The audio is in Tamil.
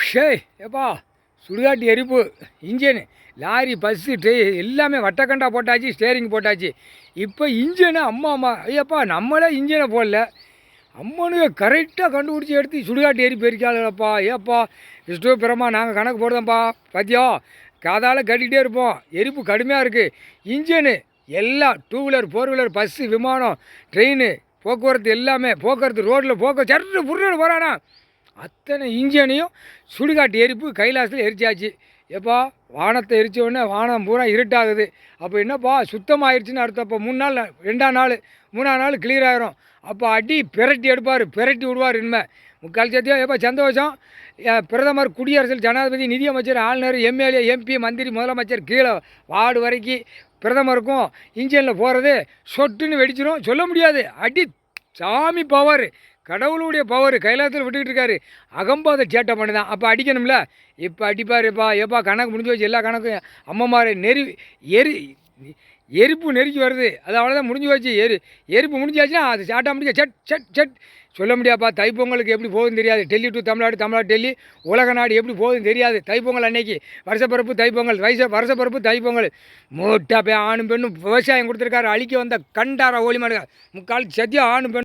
ஷே ஏப்பா சுடுகாட்டு எரிப்பு இன்ஜினு லாரி பஸ்ஸு எல்லாமே வட்டக்கண்டா போட்டாச்சு, ஸ்டேரிங் போட்டாச்சு. இப்போ இன்ஜினு ஐயப்பா நம்மளே இன்ஜினை போடல, அம்மனுக்கு கரெக்டாக கண்டுபிடிச்சி எடுத்து சுடுகாட்டு எரிப்பு எரிக்காதப்பா. ஏப்பா விஷ்ணு பிரமா நாங்கள் கணக்கு போடுதோம்ப்பா. பார்த்தியா காதால் கட்டிகிட்டே இருப்போம். எரிப்பு கடுமையாக இருக்குது. இன்ஜினு எல்லாம் 2 வீலர் 4 வீலர் பஸ்ஸு விமானம் ட்ரெயின் போக்குவரத்து எல்லாமே போக்குவரத்து ரோட்டில் சட்டு புருன்னு போகிறானா அத்தனை இன்ஜினையும் சுடுகாட்டு எரிப்பு கைலாசத்தில் எரிச்சாச்சு. எப்பா வானத்தை எரித்த உடனே வானம் பூரா இருட்டாகுது. அப்போ என்னப்பா சுத்தமாகிடுச்சின்னு அர்த்தம். அப்போ 3 நாள் 2ஆம் நாள் 3ஆம் நாள் கிளியர் ஆகிரும். அப்போ அடி பிரட்டி எடுப்பார், பிரட்டி விடுவார். இனிமே முக்கால் சத்தியம் எப்போ சந்தோஷம். பிரதமர், குடியரசு, ஜனாதிபதி, நிதியமைச்சர், ஆளுநர், எம்எல்ஏ, எம்பி, மந்திரி, முதலமைச்சர் கீழே வார்டு வரைக்கும் பிரதமருக்கும் இன்ஜினில் போகிறது சொட்டுன்னு வெடிச்சிடும். சொல்ல முடியாது. அடி சாமி பவர், கடவுளுடைய பவர் கைலாசத்தில் விட்டுக்கிட்டு இருக்காரு. அகம்பாத சேட்டை பண்ணுதான். அப்போ அடிக்கணும்ல. இப்போ அடிப்பாருப்பா. எப்பா கணக்கு முடிஞ்சு வச்சு எல்லா கணக்கும் அம்மம்மாரு எரிப்பு நெருக்கி வருது. அது அவ்வளோதான், முடிஞ்சு வச்சு. எரிப்பு முடிஞ்சாச்சுன்னா அது சாட்டா முடிஞ்ச சட் சட் சட் சொல்ல முடியாப்பா. தைப்பொங்கலுக்கு எப்படி போகுதுன்னு தெரியாது. டெல்லி டு தமிழ்நாடு, தமிழ்நாடு டெல்லி, உலக நாடு எப்படி போகுதுன்னு தெரியாது. தைப்பொங்கல் அன்னைக்கு வருஷப்பரப்பு தைப்பொங்கல், வருஷப்பரப்பு தைப்பொங்கல். மூட்டா போய் ஆணும் பெண்ணும் விவசாயம் கொடுத்துருக்காரு. அழிக்க வந்த கண்டாரா ஓலிமாடுங்க முக்கால் சத்தியம் ஆணும் பெண்ணும்